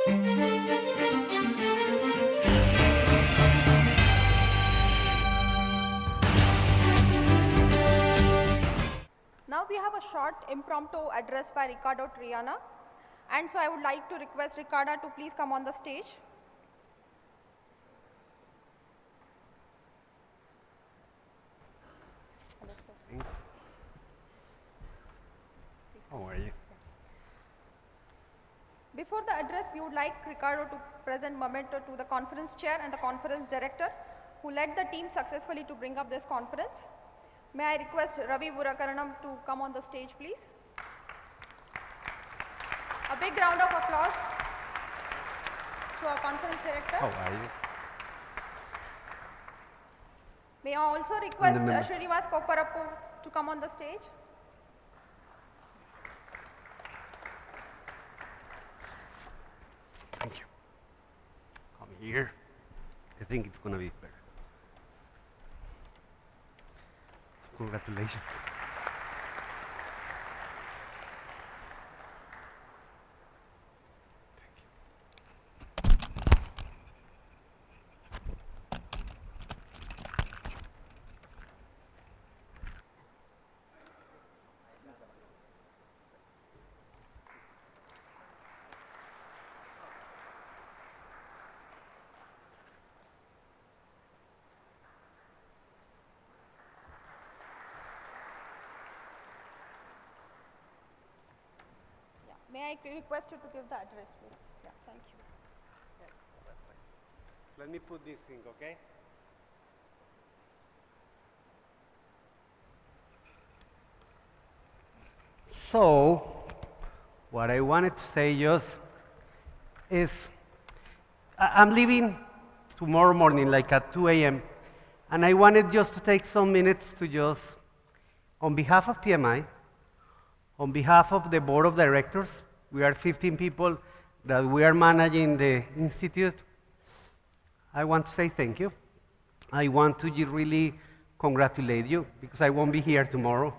Now we have a short impromptu address by Ricardo Triana. And so I would like to request Ricardo to please come on the stage. Hello, sir. Thanks. How are you? Before the address, we would like Ricardo to present memento to the conference chair and the conference director who led the team successfully to bring up this conference. May I request Ravi Vurakaranam to come on the stage, please. A big round of applause to our conference director. How are you? May I also request Srinivas Kopparappu to come on the stage. Thank you. Come here. I think it's going to be better. So congratulations. May I request you to give the address, please? Yeah, thank you. Yeah, that's fine. Let me put this thing, okay? So, what I wanted to say just is, I'm leaving tomorrow morning, like at 2 a.m., and I wanted just to take some minutes to just, on behalf of PMI, on behalf of the board of directors, we are 15 people that we are managing the institute. I want to say thank you. I want to really congratulate you because I won't be here tomorrow.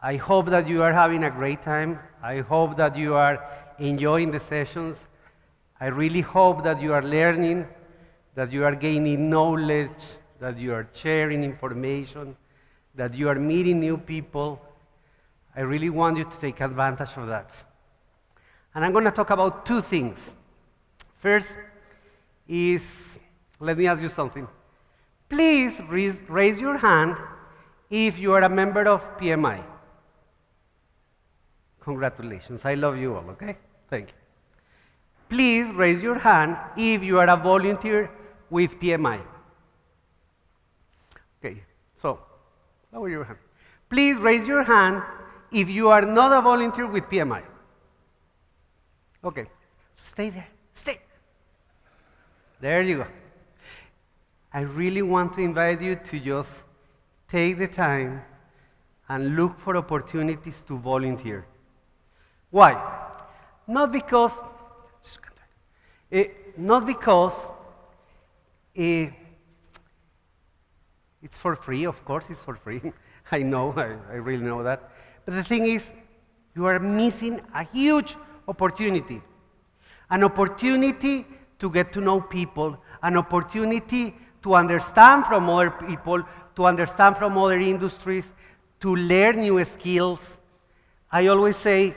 I hope that you are having a great time. I hope that you are enjoying the sessions. I really hope that you are learning, that you are gaining knowledge, that you are sharing information, that you are meeting new people. I really want you to take advantage of that. And I'm going to talk about two things. First is, let me ask you something. Please raise your hand if you are a member of PMI. Congratulations, I love you all, okay? Thank you. Please raise your hand if you are a volunteer with PMI. Okay, so, lower your hand. Please raise your hand if you are not a volunteer with PMI. Okay, stay there, stay. There you go. I really want to invite you to just take the time and look for opportunities to volunteer. Why? Not because it's for free, of course it's for free. I know, I really know that. But the thing is, you are missing a huge opportunity. An opportunity to get to know people, an opportunity to understand from other people, to understand from other industries, to learn new skills. I always say,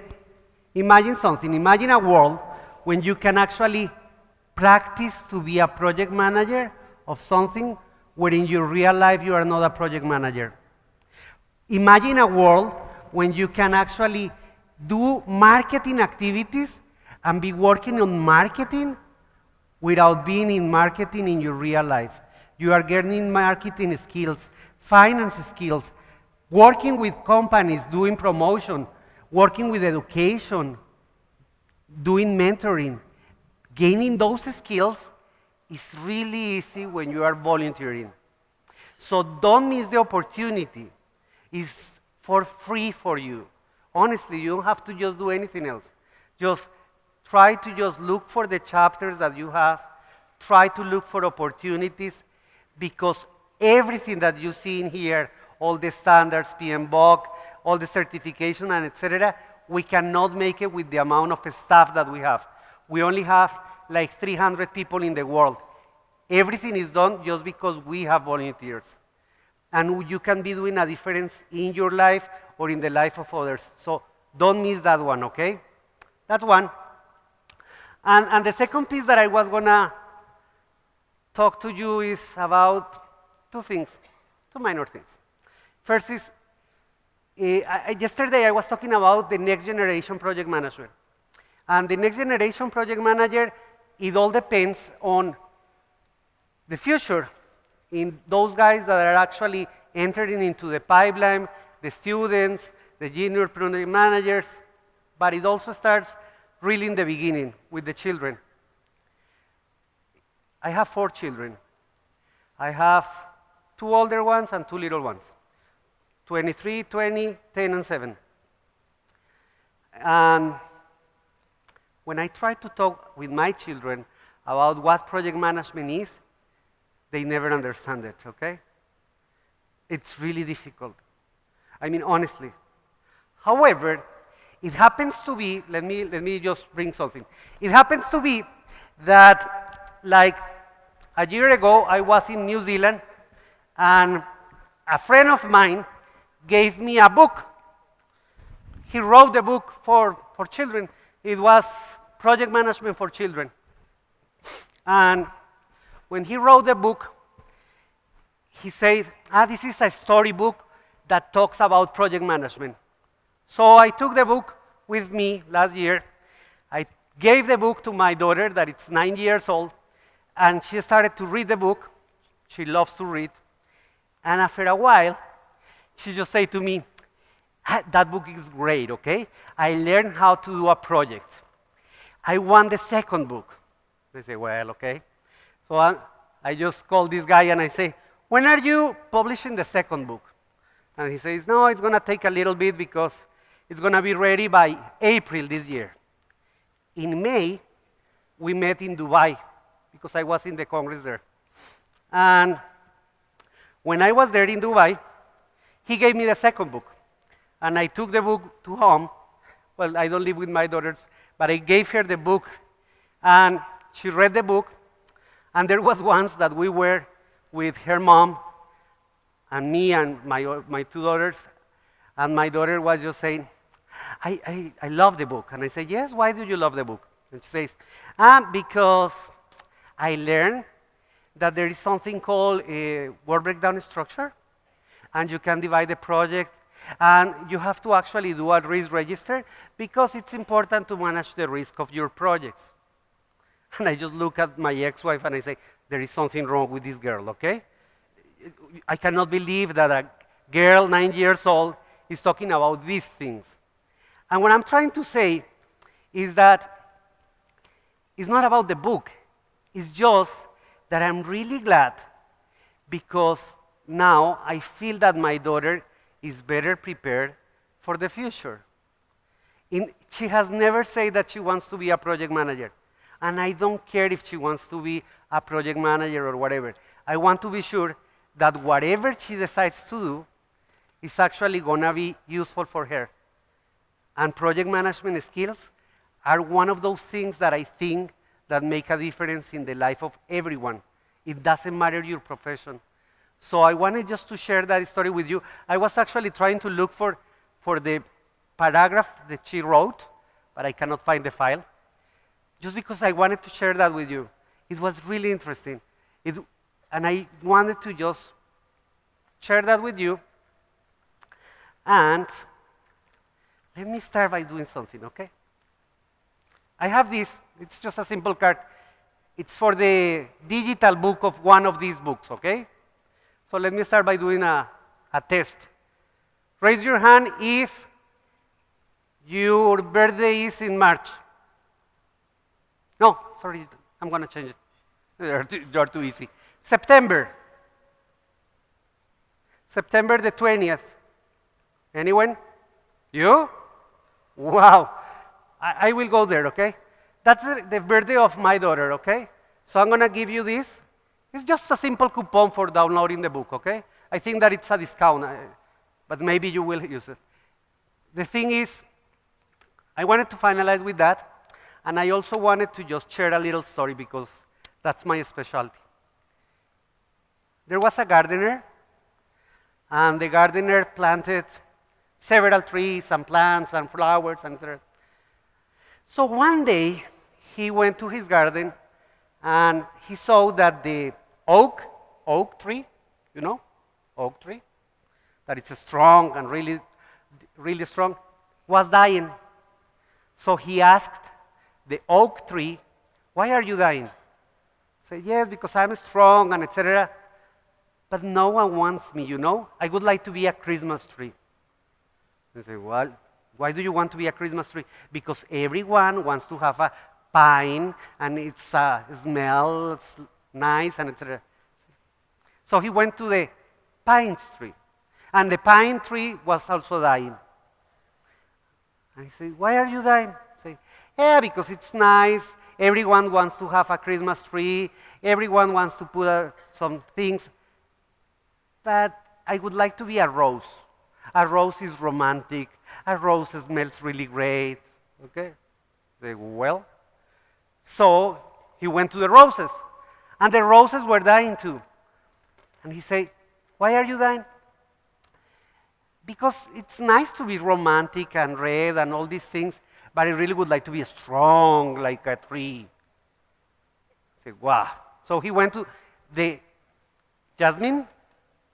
imagine something, imagine a world when you can actually practice to be a project manager of something where in your real life you are not a project manager. Imagine a world when you can actually do marketing activities and be working on marketing without being in marketing in your real life. You are getting marketing skills, finance skills, working with companies, doing promotion, working with education, doing mentoring. Gaining those skills is really easy when you are volunteering. So don't miss the opportunity. It's for free for you. Honestly, you don't have to just do anything else. Just try to just look for the chapters that you have. Try to look for opportunities because everything that you see in here, all the standards, PMBOK, all the certification and etc., we cannot make it with the amount of staff that we have. We only have like 300 people in the world. Everything is done just because we have volunteers. And you can be doing a difference in your life or in the life of others. So don't miss that one, okay? That's one. And the second piece that I was going to talk to you is about two things, two minor things. First is, yesterday I was talking about the next generation project management. And the next generation project manager, it all depends on the future in those guys that are actually entering into the pipeline, the students, the junior project managers, but it also starts really in the beginning with the children. I have 4 children. I have 2 older ones and 2 little ones, 23, 20, 10, and 7. And when I try to talk with my children about what project management is, they never understand it, okay? It's really difficult. I mean, honestly. However, it happens to be, let me just bring something. It happens to be that, like, a year ago, I was in New Zealand, and a friend of mine gave me a book. He wrote a book for children. It was Project Management for Children. And when he wrote the book, he said, this is a storybook that talks about project management. So I took the book with me last year. I gave the book to my daughter, that is 9 years old, and she started to read the book. She loves to read. And after a while, she just said to me, that book is great, okay? I learned how to do a project. I want the second book. They say, well, okay. So I just called this guy and I say, when are you publishing the second book? And he says, no, it's going to take a little bit because it's going to be ready by April this year. In May, we met in Dubai because I was in the Congress there. And when I was there in Dubai, he gave me the second book. And I took the book to home. Well, I don't live with my daughters, but I gave her the book. And she read the book. And there was once that we were with her mom and me and my 2 daughters. And my daughter was just saying, I love the book. And I said, yes, why do you love the book? And she says, because I learned that there is something called a work breakdown structure. And you can divide the project. And you have to actually do a risk register because it's important to manage the risk of your projects. And I just look at my ex-wife and I say, there is something wrong with this girl, okay? I cannot believe that a girl 9 years old is talking about these things. And what I'm trying to say is that it's not about the book. It's just that I'm really glad because now I feel that my daughter is better prepared for the future. She has never said that she wants to be a project manager. And I don't care if she wants to be a project manager or whatever. I want to be sure that whatever she decides to do is actually going to be useful for her. And project management skills are one of those things that I think that make a difference in the life of everyone. It doesn't matter your profession. So I wanted just to share that story with you. I was actually trying to look for the paragraph that she wrote, but I cannot find the file. Just because I wanted to share that with you. It was really interesting. And I wanted to just share that with you. And let me start by doing something, okay? I have this. It's just a simple card. It's for the digital book of one of these books, okay? So let me start by doing a test. Raise your hand if your birthday is in March. No, sorry, I'm going to change it. You're too easy. September. September the 20th. Anyone? You? Wow. I will go there, okay? That's the birthday of my daughter, okay? So I'm going to give you this. It's just a simple coupon for downloading the book, okay? I think that it's a discount, but maybe you will use it. The thing is, I wanted to finalize with that. And I also wanted to just share a little story because that's my specialty. There was a gardener, and the gardener planted several trees and plants and flowers and etc. So one day, he went to his garden, and he saw that the oak tree, you know, oak tree, that it's strong and really, really strong, was dying. So he asked the oak tree, "Why are you dying?" He said, "Yes, because I'm strong and etc. But no one wants me, you know. I would like to be a Christmas tree." He said, "Well, why do you want to be a Christmas tree?" "Because everyone wants to have a pine and it smells nice and etc." So he went to the pine tree, and the pine tree was also dying. And he said, "Why are you dying?" He said, "Yeah, because it's nice. Everyone wants to have a Christmas tree. Everyone wants to put some things. But I would like to be a rose. A rose is romantic. A rose smells really great." Okay? I said, "Well." So he went to the roses, and the roses were dying too. And he said, "Why are you dying?" "Because it's nice to be romantic and red and all these things, but I really would like to be strong like a tree." I said, "Wow." So he went to the jasmine.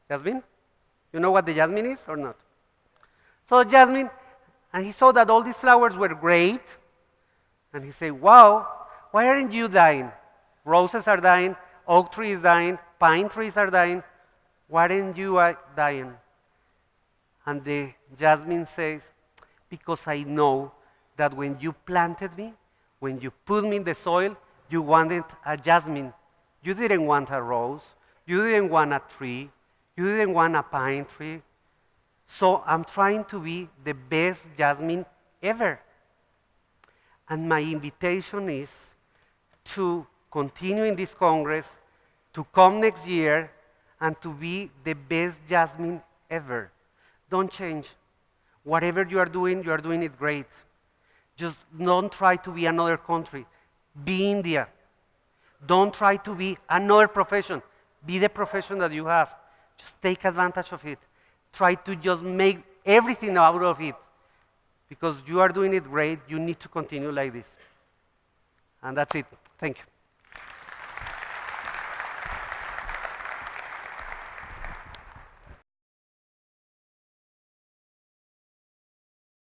Jasmine? You know what the jasmine is or not? So jasmine, and he saw that all these flowers were great, and he said, "Wow, why aren't you dying? Roses are dying, oak tree is dying, pine trees are dying. Why aren't you dying?" And the jasmine says, "Because I know that when you planted me, when you put me in the soil, you wanted a jasmine. You didn't want a rose. You didn't want a tree. You didn't want a pine tree. So I'm trying to be the best jasmine ever." And my invitation is to continue in this Congress, to come next year, and to be the best jasmine ever. Don't change. Whatever you are doing it great. Just don't try to be another country. Be India. Don't try to be another profession. Be the profession that you have. Just take advantage of it. Try to just make everything out of it. Because you are doing it great, you need to continue like this. And that's it. Thank you.